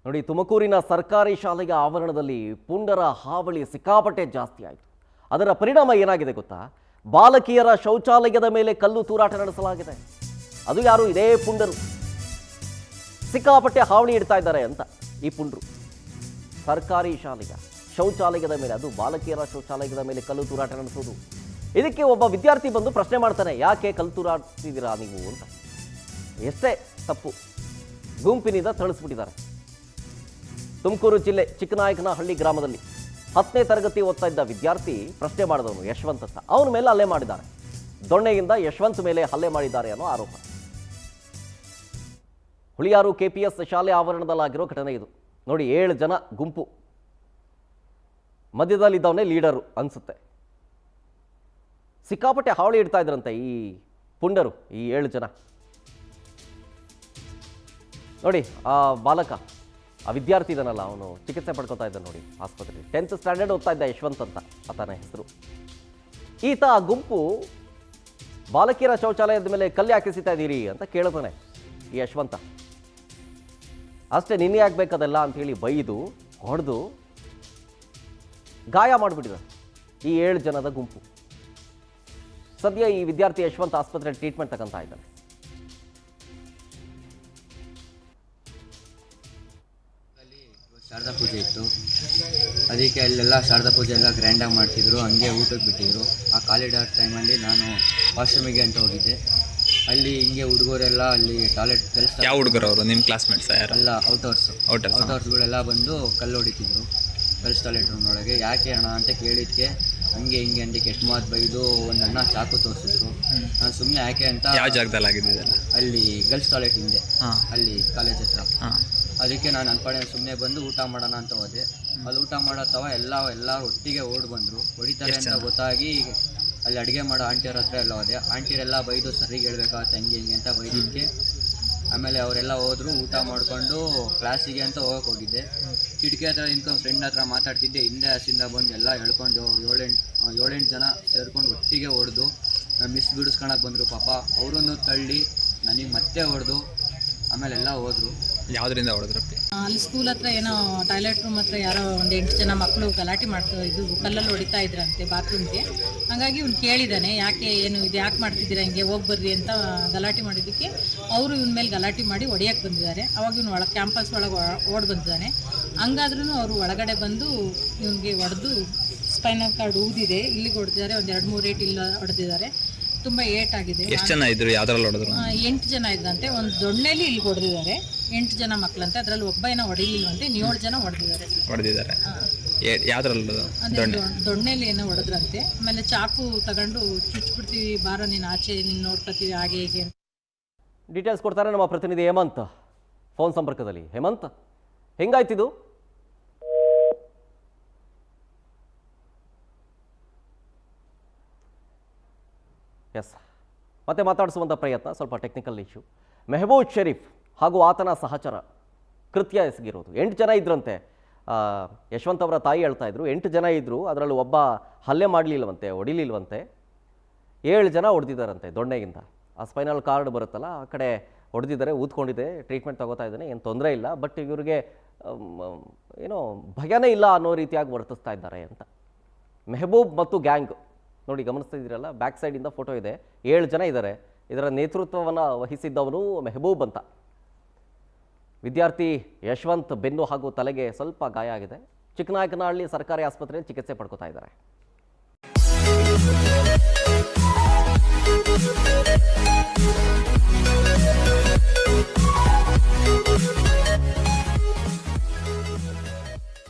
ನೋಡಿ, ತುಮಕೂರಿನ ಸರ್ಕಾರಿ ಶಾಲೆಯ ಆವರಣದಲ್ಲಿ ಪುಂಡರ ಹಾವಳಿ ಸಿಕ್ಕಾಪಟ್ಟೆ ಜಾಸ್ತಿ ಆಯಿತು. ಅದರ ಪರಿಣಾಮ ಏನಾಗಿದೆ ಗೊತ್ತಾ? ಬಾಲಕಿಯರ ಶೌಚಾಲಯದ ಮೇಲೆ ಕಲ್ಲು ತೂರಾಟ ನಡೆಸಲಾಗಿದೆ. ಅದು ಯಾರು? ಇದೇ ಪುಂಡರು ಸಿಕ್ಕಾಪಟ್ಟೆ ಹಾವಳಿ ಇಡ್ತಾ ಇದ್ದಾರೆ ಅಂತ. ಈ ಪುಂಡರು ಸರ್ಕಾರಿ ಶಾಲೆಯ ಶೌಚಾಲಯದ ಮೇಲೆ, ಅದು ಬಾಲಕಿಯರ ಶೌಚಾಲಯದ ಮೇಲೆ ಕಲ್ಲು ತೂರಾಟ ನಡೆಸೋದು. ಇದಕ್ಕೆ ಒಬ್ಬ ವಿದ್ಯಾರ್ಥಿ ಬಂದು ಪ್ರಶ್ನೆ ಮಾಡ್ತಾನೆ, ಯಾಕೆ ಕಲ್ಲು ತೂರಾಡ್ತಿದ್ದೀರಾ ನೀವು ಅಂತ. ಎಷ್ಟೇ ತಪ್ಪು, ಗುಂಪಿನಿಂದ ಥಳಿಸ್ಬಿಟ್ಟಿದ್ದಾರೆ. ತುಮಕೂರು ಜಿಲ್ಲೆ ಚಿಕ್ಕನಾಯಕನಹಳ್ಳಿ ಗ್ರಾಮದಲ್ಲಿ 10ನೇ ತರಗತಿ ಓದ್ತಾ ಇದ್ದ ವಿದ್ಯಾರ್ಥಿ ಪ್ರಶ್ನೆ ಮಾಡಿದವನು ಯಶವಂತ್ ಅಂತ, ಅವನ ಮೇಲೆ ಹಲ್ಲೆ ಮಾಡಿದ್ದಾರೆ. ದೊಣ್ಣೆಯಿಂದ ಯಶವಂತ್ ಮೇಲೆ ಹಲ್ಲೆ ಮಾಡಿದ್ದಾರೆ ಅನ್ನೋ ಆರೋಪ. ಹುಳಿಯಾರು KPS ಶಾಲೆ ಆವರಣದಲ್ಲಾಗಿರೋ ಘಟನೆ ಇದು. ನೋಡಿ, 7 ಜನ ಗುಂಪು, ಮಧ್ಯದಲ್ಲಿದ್ದವನೇ ಲೀಡರು ಅನ್ಸುತ್ತೆ. ಸಿಕ್ಕಾಪಟ್ಟೆ ಹಾವಳಿ ಇಡ್ತಾ ಇದ್ರಂತೆ ಈ ಪುಂಡರು, ಈ 7 ಜನ. ನೋಡಿ, ಆ ಬಾಲಕ, ಆ ವಿದ್ಯಾರ್ಥಿ ಇದನ್ನಲ್ಲ, ಅವನು ಚಿಕಿತ್ಸೆ ಪಡ್ಕೊತಾ ಇದ್ದ ನೋಡಿ ಆಸ್ಪತ್ರೆಯಲ್ಲಿ. 10th ಸ್ಟ್ಯಾಂಡರ್ಡ್ ಓದ್ತಾ ಇದ್ದ ಯಶವಂತ್ ಅಂತ ಆತನ ಹೆಸರು. ಈತ ಆ ಗುಂಪು ಬಾಲಕಿಯರ ಶೌಚಾಲಯದ ಮೇಲೆ ಕಲ್ಲು ಹಾಕಿಸಿತಾ ಇದ್ದೀರಿ ಅಂತ ಕೇಳ್ತಾನೆ ಈ ಯಶವಂತ. ಅಷ್ಟೇ, ನಿನ್ನೆ ಆಗ್ಬೇಕದೆಲ್ಲ ಅಂಥೇಳಿ ಬೈದು ಹೊಡೆದು ಗಾಯ ಮಾಡಿಬಿಟ್ಟಿದ್ದಾರೆ ಈ 7 ಜನದ ಗುಂಪು. ಸದ್ಯ ಈ ವಿದ್ಯಾರ್ಥಿ ಯಶವಂತ್ ಆಸ್ಪತ್ರೆಯಲ್ಲಿ ಟ್ರೀಟ್ಮೆಂಟ್ ತಗೊಂತಾ ಇದ್ದಾನೆ. ಶಾರದಾ ಪೂಜೆ ಇತ್ತು, ಅದಕ್ಕೆ ಅಲ್ಲೆಲ್ಲ ಶಾರದಾ ಪೂಜೆ ಎಲ್ಲ ಗ್ರ್ಯಾಂಡಾಗಿ ಮಾಡ್ತಿದ್ರು. ಹಂಗೆ ಊಟಕ್ಕೆ ಬಿಟ್ಟಿದ್ರು. ಆ ಕಾಲಿಡಾರ್ ಟೈಮಲ್ಲಿ ನಾನು ವಾಶ್ರೂಮಿಗೆ ಅಂತ ಹೋಗಿದ್ದೆ. ಅಲ್ಲಿ ಹಿಂಗೆ ಹುಡುಗರೆಲ್ಲ ಅಲ್ಲಿ ಟಾಯ್ಲೆಟ್ ಕೆಲಸ. ಯಾವ ಹುಡುಗರು ಅವರು? ನಿಮ್ಮ ಕ್ಲಾಸ್ಮೇಟ್ಸ್ ಯಾರು? ಎಲ್ಲ ಔಟರ್ಸ್ಗಳೆಲ್ಲ ಬಂದು ಕಲ್ಲು ಹೊಡಿತಿದ್ರು ಗರ್ಲ್ಸ್ ಟಾಯ್ಲೆಟ್ ರೂಮ್ನೊಳಗೆ. ಯಾಕೆ ಅಣ್ಣ ಅಂತ ಕೇಳಿದ್ಕೆ ಹಂಗೆ ಹಿಂಗೆ ಅಂತ ಕೆಟ್ಟ ಮಾತು ಬೈದು ಒಂದು ಅಣ್ಣ ಚಾಕು ತೋರಿಸಿದ್ರು. ನಾನು ಸುಮ್ಮನೆ ಯಾಕೆ ಅಂತ. ಯಾವ ಜಾಗದಲ್ಲಿ ಆಗಿದ್ದಿದ್ದಲ್ಲ? ಅಲ್ಲಿ ಗರ್ಲ್ಸ್ ಟಾಯ್ಲೆಟ್ ಹಿಂದೆ, ಅಲ್ಲಿ ಕಾಲೇಜ್ ಹತ್ರ. ಅದಕ್ಕೆ ನಾನು ಅನ್ಕೊಂಡೆ ಸುಮ್ಮನೆ ಬಂದು ಊಟ ಮಾಡೋಣ ಅಂತ ಹೋದೆ. ಅಲ್ಲಿ ಊಟ ಮಾಡತ್ತವ ಎಲ್ಲರೂ ಒಟ್ಟಿಗೆ ಓಡಿ ಬಂದರು. ಹೊಡಿತಾರೆ ಅಂತ ಗೊತ್ತಾಗಿ ಅಲ್ಲಿ ಅಡುಗೆ ಮಾಡೋ ಆಂಟಿಯವ್ರ ಹತ್ರ ಎಲ್ಲ ಹೋದೆ. ಆಂಟಿಯರೆಲ್ಲ ಬೈದು ಸರಿಗೆ ಹೇಳ್ಬೇಕಾಗತ್ತೆ ಹಂಗೆ ಹಿಂಗೆ ಅಂತ ಬೈದಿದ್ದಕ್ಕೆ ಆಮೇಲೆ ಅವರೆಲ್ಲ ಹೋದರು. ಊಟ ಮಾಡಿಕೊಂಡು ಕ್ಲಾಸಿಗೆ ಅಂತ ಹೋಗಿದ್ದೆ. ಕಿಟಕಿ ಹತ್ರ ನಿಂತ್ಕೊಂಡು ಫ್ರೆಂಡ್ ಹತ್ರ ಮಾತಾಡ್ತಿದ್ದೆ. ಹಿಂದೆ ಹಸಿಂದ ಬಂದು ಎಲ್ಲ ಹೇಳ್ಕೊಂಡು 7-8 ಜನ ಸೇರ್ಕೊಂಡು ಒಟ್ಟಿಗೆ ಹೊಡೆದು ಮಿಸ್ ಬಿಡಿಸ್ಕೊಳಕ್ಕೆ ಬಂದರು. ಪಾಪ ಅವರನ್ನು ತಳ್ಳಿ ನನಗೆ ಮತ್ತೆ ಹೊಡೆದು ಆಮೇಲೆ ಎಲ್ಲ ಹೋದರು. ಯಾವುದರಿಂದ ಹೊಡೆದ್ರಪ್ಪಿ? ಅಲ್ಲಿ ಸ್ಕೂಲ್ ಹತ್ರ ಏನೋ ಟಾಯ್ಲೆಟ್ ರೂಮ್ ಹತ್ರ ಯಾರೋ ಒಂದು 8 ಜನ ಮಕ್ಕಳು ಗಲಾಟೆ ಮಾಡ್ತಾ ಇದು ಕಲ್ಲಲ್ಲಿ ಹೊಡಿತಾ ಇದ್ರಂತೆ ಬಾತ್ರೂಮ್ಗೆ. ಹಾಗಾಗಿ ಇವ್ನು ಕೇಳಿದ್ದಾನೆ, ಯಾಕೆ ಏನು ಇದು ಯಾಕೆ ಮಾಡ್ತಿದ್ದೀರಾ, ಹಿಂಗೆ ಹೋಗಿ ಬರ್ರಿ ಅಂತ ಗಲಾಟೆ ಮಾಡಿದ್ದಕ್ಕೆ ಅವರು ಇವನ ಮೇಲೆ ಗಲಾಟೆ ಮಾಡಿ ಹೊಡೆಯಕ್ಕೆ ಬಂದಿದ್ದಾರೆ. ಅವಾಗ ಇವನು ಕ್ಯಾಂಪಸ್ ಒಳಗೆ ಓಡಿ ಬಂದಿದ್ದಾನೆ. ಹಂಗಾದ್ರೂ ಅವರು ಒಳಗಡೆ ಬಂದು ಇವನಿಗೆ ಹೊಡೆದು ಸ್ಪೈನಲ್ ಕಾರ್ಡ್ ಊದಿದೆ, ಇಲ್ಲಿಗೆ ಹೊಡೆದಿದ್ದಾರೆ. ಒಂದು 2-3 ಏಟ್ ಇಲ್ಲ ಹೊಡೆದಿದ್ದಾರೆ. ತುಂಬ ಏಟ್ ಆಗಿದೆ. ಎಷ್ಟು ಜನ ಇದ್ರು? ಯಾವ್ದ್ರಲ್ಲಿ ಹೊಡೆದ್ರು? 8 ಜನ ಇದ್ದಂತೆ. ಒಂದು ದೊಣ್ಣೆಲಿ ಇಲ್ಲಿ ಹೊಡೆದಿದ್ದಾರೆ. 8 ಜನ ಮಕ್ಕಳಂತೆ, ಅದರಲ್ಲಿ ಒಬ್ಬ ಏನೋ ಹೊಡಿಲಿಲ್ವಂತೆ. 7 ಜನ ಹೊಡೆದಿದ್ದಾರೆ. ಯಾವ್ದ್ರಲ್ಲಿ? ದೊಣ್ಣೆಲಿ ಏನೋ ಹೊಡೆದ್ರಂತೆ. ಆಮೇಲೆ ಚಾಕು ತಗೊಂಡು ಚುಚ್ಬಿಡ್ತೀವಿ, ಬಾರೋ ನೀನು ಆಚೆ, ನೀನು ನೋಡ್ಕೊತೀವಿ, ಹಾಗೆ ಹೀಗೆ. ಡೀಟೇಲ್ಸ್ ಕೊಡ್ತಾರೆ ನಮ್ಮ ಪ್ರತಿನಿಧಿ ಹೇಮಂತ್ ಫೋನ್ ಸಂಪರ್ಕದಲ್ಲಿ. ಹೇಮಂತ್, ಹೆಂಗಾಯ್ತಿದು? ಎಸ್, ಮತ್ತೆ ಮಾತಾಡಿಸುವಂಥ ಪ್ರಯತ್ನ. ಸ್ವಲ್ಪ ಟೆಕ್ನಿಕಲ್ ಇಶ್ಯೂ. ಮೆಹಬೂಬ್ ಶರೀಫ್ ಹಾಗೂ ಆತನ ಸಹಚರ ಕೃತ್ಯ ಎಸಗಿರೋದು. 8 ಜನ ಇದ್ರಂತೆ. ಯಶವಂತ್ ಅವರ ತಾಯಿ ಹೇಳ್ತಾ ಇದ್ರು 8 ಜನ ಇದ್ದರು, ಅದರಲ್ಲಿ ಒಬ್ಬ ಹಲ್ಲೆ ಮಾಡಲಿಲ್ವಂತೆ, ಹೊಡಿಲಿಲ್ವಂತೆ. 7 ಜನ ಹೊಡೆದಿದ್ದಾರಂತೆ ದೊಣ್ಣೆಗಿಂತ. ಆ ಸ್ಪೈನಲ್ ಕಾರ್ಡ್ ಬರುತ್ತಲ್ಲ, ಆ ಕಡೆ ಹೊಡೆದಿದ್ದಾರೆ, ಊದ್ಕೊಂಡಿದೆ, ಟ್ರೀಟ್ಮೆಂಟ್ ತಗೋತಾ ಇದ್ದಾನೆ, ಏನು ತೊಂದರೆ ಇಲ್ಲ. ಬಟ್ ಇವರಿಗೆ ಏನೋ ಭಯನೇ ಇಲ್ಲ ಅನ್ನೋ ರೀತಿಯಾಗಿ ವರ್ತಿಸ್ತಾ ಇದ್ದಾರೆ ಅಂತ. ಮೆಹಬೂಬ್ ಮತ್ತು ಗ್ಯಾಂಗ್ ನೋಡಿ, ಗಮನಿಸ್ತಿದ್ದೀರಲ್ಲ, ಬ್ಯಾಕ್ ಸೈಡಿಂದ ಫೋಟೋ ಇದೆ. 7 ಜನ ಇದ್ದಾರೆ. ಇದರ ನೇತೃತ್ವವನ್ನು ವಹಿಸಿದ್ದವನು ಮೆಹಬೂಬ್ ಅಂತ. ವಿದ್ಯಾರ್ಥಿ ಯಶವಂತ್ ಬೆನ್ನು ಹಾಗೂ ತಲೆಗೆ ಸ್ವಲ್ಪ ಗಾಯ ಆಗಿದೆ. ಚಿಕ್ಕನಾಯಕನಹಳ್ಳಿ ಸರ್ಕಾರಿ ಆಸ್ಪತ್ರೆಯಲ್ಲಿ ಚಿಕಿತ್ಸೆ ಪಡ್ಕೊತಾ ಇದ್ದಾರೆ.